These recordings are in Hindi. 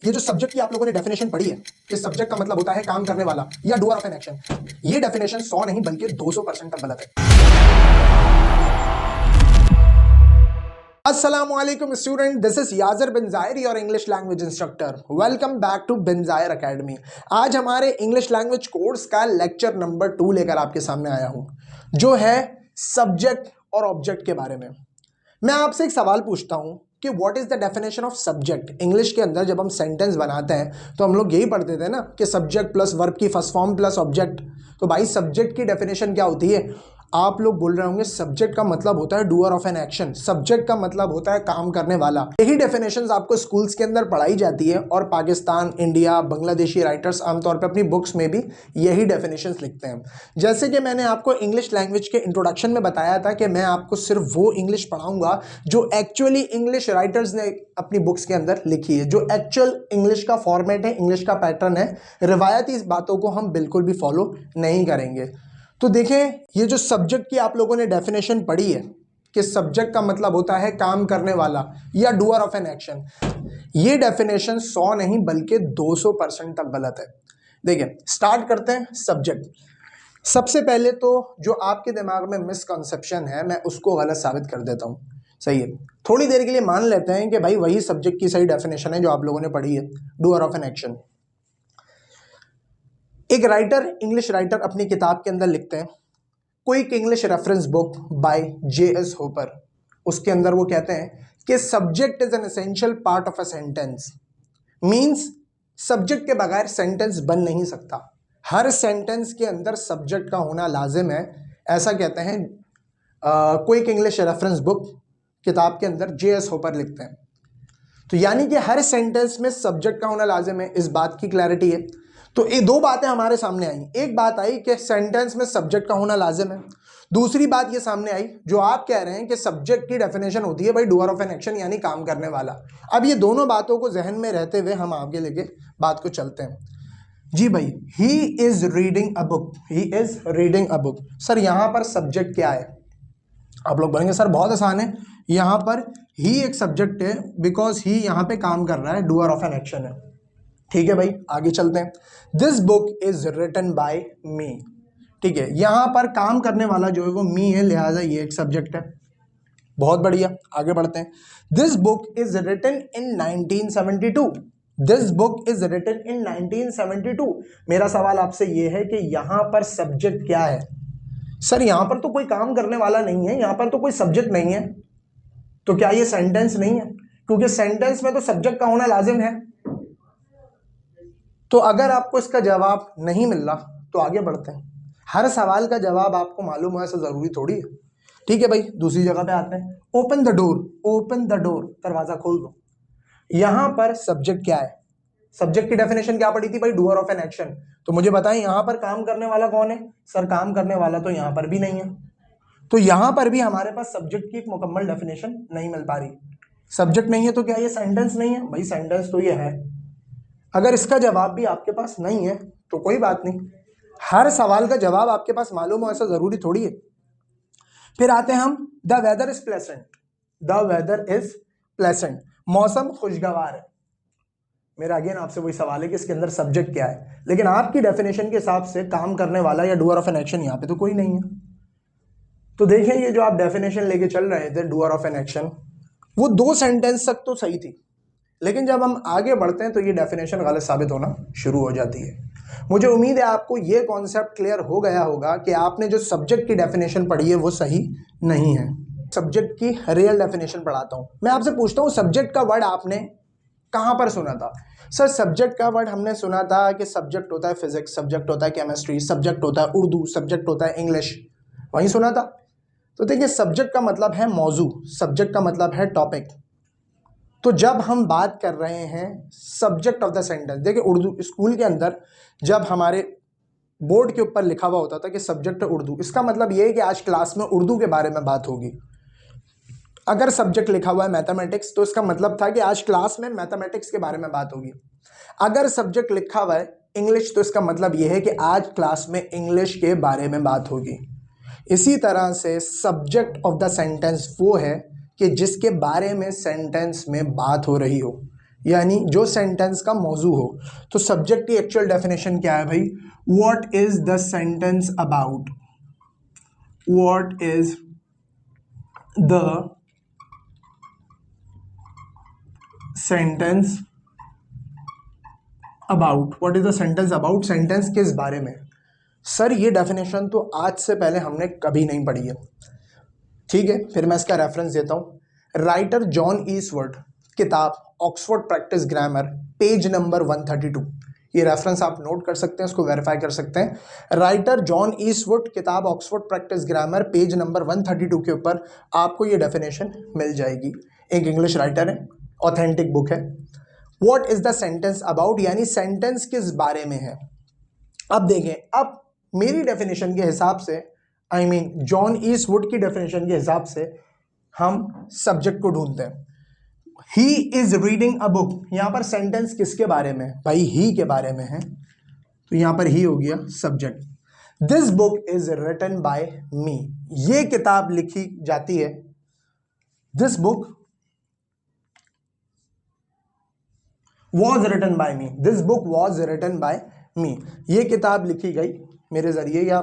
ये जो सब्जेक्ट की आप लोगों ने डेफिनेशन पढ़ी है कि सब्जेक्ट का मतलब होता है काम करने वाला या डूअर ऑफ एन एक्शन, ये डेफिनेशन 100 नहीं बल्कि 200% तक गलत है। Assalamualaikum student, this is Yasir bin Zahir, your English language instructor. Welcome back to bin Zahir academy. आज हमारे इंग्लिश लैंग्वेज कोर्स का लेक्चर नंबर 2 लेकर आपके सामने आया हूं, जो है सब्जेक्ट और ऑब्जेक्ट के बारे में। मैं आपसे एक सवाल पूछता हूं कि what is the definition of subject. English के अंदर जब हम सेंटेंस बनाते हैं तो हम लोग यही पढ़ते थे ना कि सब्जेक्ट प्लस वर्ब की फर्स्ट फॉर्म प्लस ऑब्जेक्ट। तो भाई सब्जेक्ट की डेफिनेशन क्या होती है? आप लोग बोल रहे होंगे सब्जेक्ट का मतलब होता है doer of an action, subject का मतलब होता है काम करने वाला। यही डेफिनेशंस आपको स्कूल्स के अंदर पढ़ाई जाती है और पाकिस्तान, इंडिया, बांग्लादेशी राइटर्स आमतौर पे अपनी बुक्स में भी यही डेफिनेशंस लिखते हैं। जैसे कि मैंने आपको इंग्लिश लैंग्वेज के इंट्रोडक्शन में बताया था कि मैं आपको सिर्फ वो इंग्लिश पढ़ाऊंगा जो एक्चुअली इंग्लिश राइटर्स ने अपनी बुक्स के अंदर लिखी है, जो एक्चुअल इंग्लिश का फॉर्मेट है, इंग्लिश का पैटर्न है। रिवायती इस बातों को हम बिल्कुल भी फॉलो नहीं करेंगे। तो देखें, ये जो सब्जेक्ट की आप लोगों ने डेफिनेशन पढ़ी है कि सब्जेक्ट का मतलब होता है काम करने वाला या डूअर ऑफ एन एक्शन, ये डेफिनेशन 100 नहीं बल्कि 200% तक गलत है। देखिए, स्टार्ट करते हैं सब्जेक्ट। सबसे पहले तो जो आपके दिमाग में मिसकंसेप्शन है मैं उसको गलत साबित कर देता हूँ। सही है, थोड़ी देर के लिए मान लेते हैं कि भाई वही सब्जेक्ट की सही डेफिनेशन है जो आप लोगों ने पढ़ी है, डूअर ऑफ एन एक्शन। एक राइटर, इंग्लिश राइटर अपनी किताब के अंदर लिखते हैं quick English reference book by J.S. Hopper. उसके अंदर वो कहते हैं कि subject is an essential part of a sentence. Means subject के बगैर सेंटेंस बन नहीं सकता, हर सेंटेंस के अंदर सब्जेक्ट का होना लाजिम है। ऐसा कहते हैं क्विक इंग्लिश रेफरेंस बुक किताब के अंदर J.S. होपर लिखते हैं। तो यानी कि हर सेंटेंस में सब्जेक्ट का होना लाजिम है, इस बात की क्लैरिटी है। तो ये दो बातें हमारे सामने आई। एक बात आई कि सेंटेंस में सब्जेक्ट का होना लाजिम है, दूसरी बात ये सामने आई जो आप कह रहे हैं कि सब्जेक्ट की डेफिनेशन होती है भाई डूअर ऑफ एन एक्शन यानी काम करने वाला। अब ये दोनों बातों को जहन में रहते हुए हम आगे लेके बात को चलते हैं। जी भाई, ही is reading a book, he is reading a book. Sir यहाँ पर सब्जेक्ट क्या है? आप लोग बोलेंगे सर बहुत आसान है, यहाँ पर ही एक सब्जेक्ट है बिकॉज ही यहाँ पे काम कर रहा है, डूअर ऑफ एन एक्शन है। ठीक है भाई, आगे चलते हैं। This book is written by me. ठीक है, यहां पर काम करने वाला जो है वो मी है, लिहाजा ये एक सब्जेक्ट है। बहुत बढ़िया, आगे बढ़ते हैं। This book is written in 1972। This book is written in 1972। मेरा सवाल आपसे ये है कि यहां पर सब्जेक्ट क्या है? सर यहां पर तो कोई काम करने वाला नहीं है, यहां पर तो कोई सब्जेक्ट नहीं है, तो क्या ये सेंटेंस नहीं है? क्योंकि सेंटेंस में तो सब्जेक्ट का होना लाजिम है। तो अगर आपको इसका जवाब नहीं मिल रहा तो आगे बढ़ते हैं। हर सवाल का जवाब आपको मालूम हो ऐसा जरूरी थोड़ी है। ठीक है भाई, दूसरी जगह पे आते हैं। Open the door, open the door, दरवाजा खोल दो। यहां पर सब्जेक्ट क्या है? सब्जेक्ट की डेफिनेशन क्या पड़ी थी भाई? Doer of an action. तो मुझे बताएं यहां पर काम करने वाला कौन है? सर काम करने वाला तो यहां पर भी नहीं है, तो यहां पर भी हमारे पास सब्जेक्ट की एक मुकम्मल डेफिनेशन नहीं मिल पा रही। सब्जेक्ट नहीं है तो क्या ये सेंटेंस नहीं है? भाई सेंटेंस तो ये है। अगर इसका जवाब भी आपके पास नहीं है तो कोई बात नहीं, हर सवाल का जवाब आपके पास मालूम हो ऐसा जरूरी थोड़ी है। फिर आते हैं हम, the weather is pleasant. The weather is pleasant, मौसम खुशगवार है। मेरा अगेन आपसे वही सवाल है कि इसके अंदर सब्जेक्ट क्या है, लेकिन आपकी डेफिनेशन के हिसाब से काम करने वाला या डूअर ऑफ एन एक्शन यहाँ पे तो कोई नहीं है। तो देखें, ये जो आप डेफिनेशन लेके चल रहे थे डूअर ऑफ एन एक्शन, वो 2 सेंटेंस तक तो सही थी, लेकिन जब हम आगे बढ़ते हैं तो ये डेफिनेशन गलत साबित होना शुरू हो जाती है। मुझे उम्मीद है आपको ये कॉन्सेप्ट क्लियर हो गया होगा कि आपने जो सब्जेक्ट की डेफिनेशन पढ़ी है वो सही नहीं है। सब्जेक्ट की रियल डेफिनेशन पढ़ाता हूं। मैं आपसे पूछता हूं, सब्जेक्ट का वर्ड आपने कहां पर सुना था? सर सब्जेक्ट का वर्ड हमने सुना था कि सब्जेक्ट होता है फिजिक्स, सब्जेक्ट होता है केमिस्ट्री, सब्जेक्ट होता है उर्दू, सब्जेक्ट होता है इंग्लिश, वहीं सुना था। तो देखिए, सब्जेक्ट का मतलब है मौजू, सब्जेक्ट का मतलब है टॉपिक। तो जब हम बात कर रहे हैं सब्जेक्ट ऑफ द सेंटेंस, देखिए उर्दू स्कूल के अंदर जब हमारे बोर्ड के ऊपर लिखा हुआ होता था कि सब्जेक्ट है उर्दू, इसका मतलब ये है कि आज क्लास में उर्दू के बारे में बात होगी। अगर सब्जेक्ट लिखा हुआ है मैथमेटिक्स तो इसका मतलब था कि आज क्लास में मैथमेटिक्स के बारे में बात होगी। अगर सब्जेक्ट लिखा हुआ है इंग्लिश तो इसका मतलब ये है कि आज क्लास में इंग्लिश के बारे में बात होगी। इसी तरह से सब्जेक्ट ऑफ द सेंटेंस वो है कि जिसके बारे में सेंटेंस में बात हो रही हो। यानी जो सेंटेंस का मौजू हो। तो सब्जेक्ट की एक्चुअल डेफिनेशन क्या है भाई? What is the sentence about, what is the sentence about, what is the sentence about, sentence किस बारे में। सर ये डेफिनेशन तो आज से पहले हमने कभी नहीं पढ़ी है, ठीक है, फिर मैं इसका रेफरेंस देता हूं। राइटर जॉन ईस्टवुड, किताब Oxford practice grammar, page number 132। ये रेफरेंस आप नोट कर सकते हैं, इसको वेरीफाई कर सकते हैं। राइटर जॉन ईस्टवुड, किताब Oxford practice grammar, page number 132 के ऊपर आपको ये डेफिनेशन मिल जाएगी। एक इंग्लिश राइटर है, ऑथेंटिक बुक है। What is the sentence about, यानी सेंटेंस किस बारे में है। अब देखें, अब मेरी डेफिनेशन के हिसाब से, आई मीन जॉन ईस्टवुड की डेफिनेशन के हिसाब से हम सब्जेक्ट को ढूंढते हैं। ही इज रीडिंग अ बुक, यहां पर सेंटेंस किसके बारे में? भाई ही के बारे में है, तो यहां पर ही हो गया subject. This book is written by me, ये किताब लिखी जाती है। This book was written by me, this book was written by me, ये किताब लिखी गई मेरे जरिए। या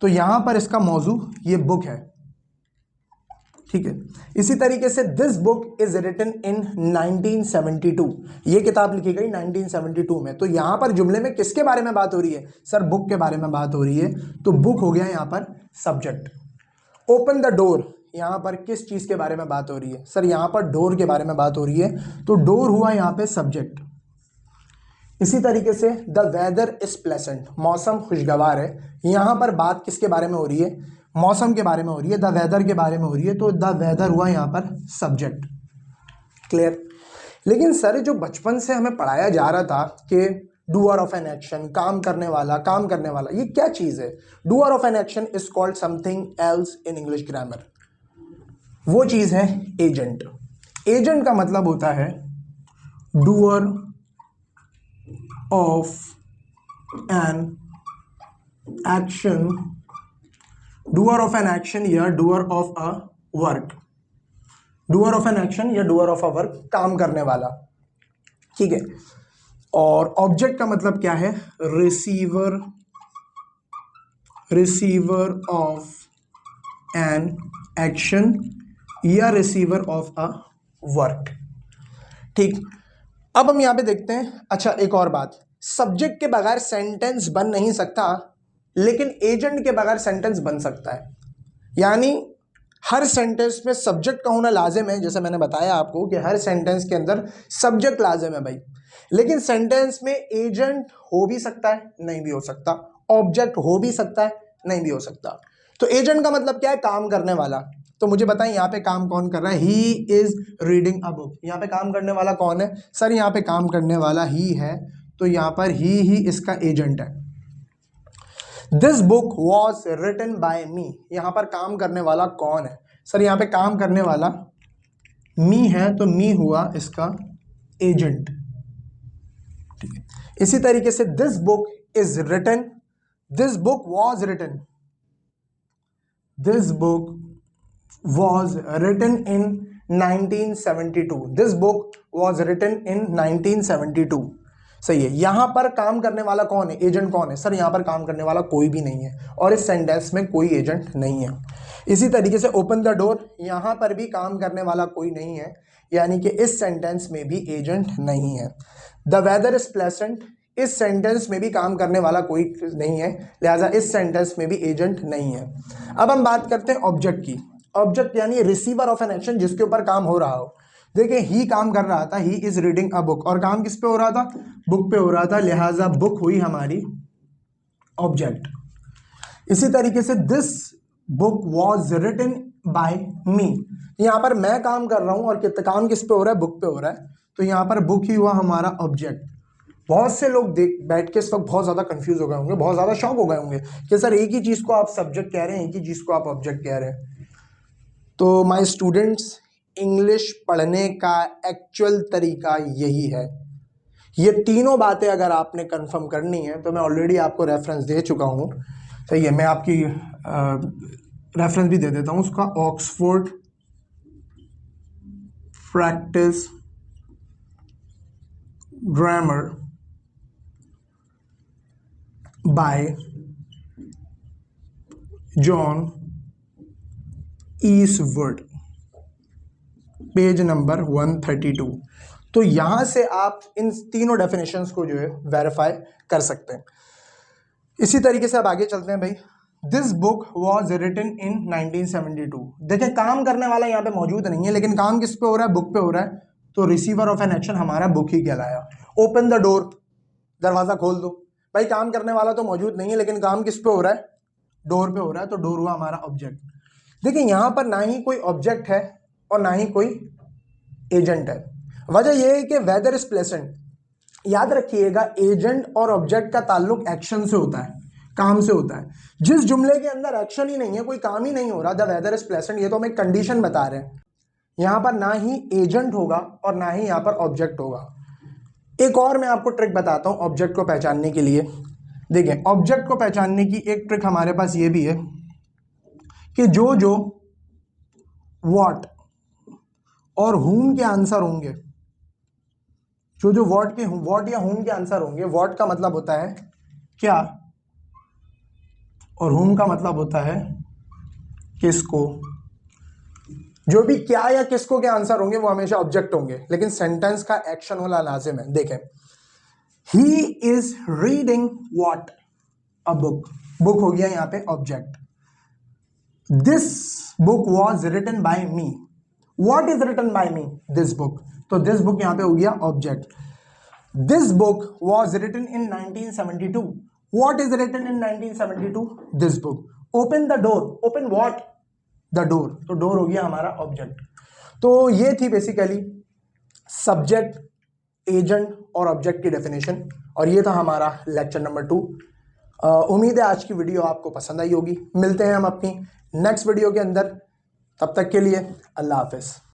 तो यहां पर इसका मौजू ये बुक है, ठीक है। इसी तरीके से this book is written in 1972, ये किताब लिखी गई 1972 में। तो यहां पर जुमले में किसके बारे में बात हो रही है? सर बुक के बारे में बात हो रही है, तो बुक हो गया यहां पर सब्जेक्ट। ओपन द डोर, यहां पर किस चीज के बारे में बात हो रही है? सर यहां पर डोर के बारे में बात हो रही है, तो डोर हुआ यहां पे सब्जेक्ट। इसी तरीके से द वेदर इज प्लेसेंट, मौसम खुशगवार है, यहां पर बात किसके बारे में हो रही है? मौसम के बारे में हो रही है, द वेदर के बारे में हो रही है, तो द वेदर हुआ यहां पर सब्जेक्ट। क्लियर? लेकिन सर जो बचपन से हमें पढ़ाया जा रहा था कि डूअर ऑफ एन एक्शन, काम करने वाला, काम करने वाला, ये क्या चीज है? Doer of an action is called something else in English grammar, वो चीज है एजेंट। एजेंट का मतलब होता है doer of an action, doer of an action या doer of a work, doer of an action या डूअर ऑफ अ वर्क, काम करने वाला, ठीक है। और ऑब्जेक्ट का मतलब क्या है? Receiver, receiver of an action या रिसीवर ऑफ अ वर्क, ठीक। अब हम यहां पे देखते हैं, अच्छा एक और बात, सब्जेक्ट के बगैर सेंटेंस बन नहीं सकता, लेकिन एजेंट के बगैर सेंटेंस बन सकता है। यानी हर सेंटेंस में सब्जेक्ट का होना लाजिम है, जैसे मैंने बताया आपको कि हर सेंटेंस के अंदर सब्जेक्ट लाजिम है भाई। लेकिन सेंटेंस में एजेंट हो भी सकता है, नहीं भी हो सकता, ऑब्जेक्ट हो भी सकता है, नहीं भी हो सकता। तो एजेंट का मतलब क्या है? काम करने वाला। तो मुझे बताएं यहाँ पे काम कौन कर रहा है? ही इज रीडिंग अ बुक, यहाँ पे काम करने वाला कौन है? सर यहाँ पे काम करने वाला ही है, तो यहाँ पर ही इसका एजेंट है। This book was written by me, यहां पर काम करने वाला कौन है? सर यहां पे काम करने वाला मी है, तो मी हुआ इसका एजेंट, ठीक है। इसी तरीके से this book is written, this book was written, this book was written in 1972, this book was written in 1972, सही है। यहां पर काम करने वाला कौन है? एजेंट कौन है? सर यहां पर काम करने वाला कोई भी नहीं है, और इस सेंटेंस में कोई एजेंट नहीं है। इसी तरीके से ओपन द डोर, यहां पर भी काम करने वाला कोई नहीं है, यानी कि इस सेंटेंस में भी एजेंट नहीं है। द वेदर इज प्लेसेंट, इस सेंटेंस में भी काम करने वाला कोई नहीं है, लिहाजा इस सेंटेंस में भी एजेंट नहीं है। अब हम बात करते हैं ऑब्जेक्ट की। ऑब्जेक्ट यानी रिसीवर ऑफ एन एक्शन, जिसके ऊपर काम हो रहा हो। देखिए ही काम कर रहा था, ही इज रीडिंग अ बुक, और काम किस पे हो रहा था? बुक पे हो रहा था, लिहाजा बुक हुई हमारी ऑब्जेक्ट। इसी तरीके से this book was written by me, यहां पर मैं काम कर रहा हूं, और काम किस पे हो रहा है? बुक पे हो रहा है, तो यहां पर बुक ही हुआ हमारा ऑब्जेक्ट। बहुत से लोग देख बैठ के इस वक्त बहुत ज्यादा कंफ्यूज हो गए होंगे, बहुत ज्यादा शॉक हो गए होंगे कि सर एक ही चीज को आप सब्जेक्ट कह रहे हैं, एक ही चीज को आप ऑब्जेक्ट कह रहे हैं। तो माय स्टूडेंट्स, इंग्लिश पढ़ने का एक्चुअल तरीका यही है। ये तीनों बातें अगर आपने कंफर्म करनी है, तो मैं ऑलरेडी आपको रेफरेंस दे चुका हूँ, सही है। मैं आपकी रेफरेंस भी दे देता हूँ उसका, Oxford practice grammar bye John Eastwood, page number 132। तो यहां से आप इन तीनों डेफिनेशंस को जो है वेरीफाई कर सकते हैं। इसी तरीके से अब आगे चलते हैं भाई। This book was written in 1972। देखिए काम करने वाला यहाँ पे मौजूद नहीं है, लेकिन काम किस पे हो रहा है? बुक पे हो रहा है। तो रिसीवर ऑफ एन एक्शन हमारा बुक ही कहलाया। ओपन द डोर, दरवाजा खोल दो। भाई काम करने वाला तो मौजूद नहीं है, लेकिन काम किस पे हो रहा है? डोर पे हो रहा है। तो डोर हुआ हमारा ऑब्जेक्ट। देखिए यहां पर ना ही कोई ऑब्जेक्ट है और ना ही कोई एजेंट है। वजह यह है कि वेदर इज प्लेसेंट। याद रखिएगा एजेंट और ऑब्जेक्ट का ताल्लुक एक्शन से होता है, काम से होता है। जिस जुमले के अंदर एक्शन ही नहीं है, कोई काम ही नहीं हो रहा, द वेदर इज प्लेसेंट, ये तो हम एक कंडीशन बता रहे हैं। यहां पर ना ही एजेंट होगा और ना ही यहां पर ऑब्जेक्ट होगा। एक और मैं आपको ट्रिक बताता हूं ऑब्जेक्ट को पहचानने के लिए। देखिए ऑब्जेक्ट को पहचानने की एक ट्रिक हमारे पास ये भी है कि जो जो व्हाट और हुम के आंसर होंगे, जो जो व्हाट या हुम के आंसर होंगे, व्हाट का मतलब होता है क्या और हुम का मतलब होता है किसको। जो भी क्या या किसको के आंसर होंगे वो हमेशा ऑब्जेक्ट होंगे, लेकिन सेंटेंस का एक्शन होना लाजिम है। देखें he is reading what, a book, book हो गया यहां पे object. This book was written by me, what is written by me? This book. तो दिस बुक यहां पे हो गया object. This book was written in 1972, what is written in 1972? This book. Open the door, open what? The door. तो डोर हो गया हमारा ऑब्जेक्ट। तो ये थी बेसिकली सब्जेक्ट, एजेंट और ऑब्जेक्ट की डेफिनेशन, और ये था हमारा लेक्चर नंबर 2। उम्मीद है आज की वीडियो आपको पसंद आई होगी। मिलते हैं हम अपनी नेक्स्ट वीडियो के अंदर, तब तक के लिए अल्लाह हाफिज।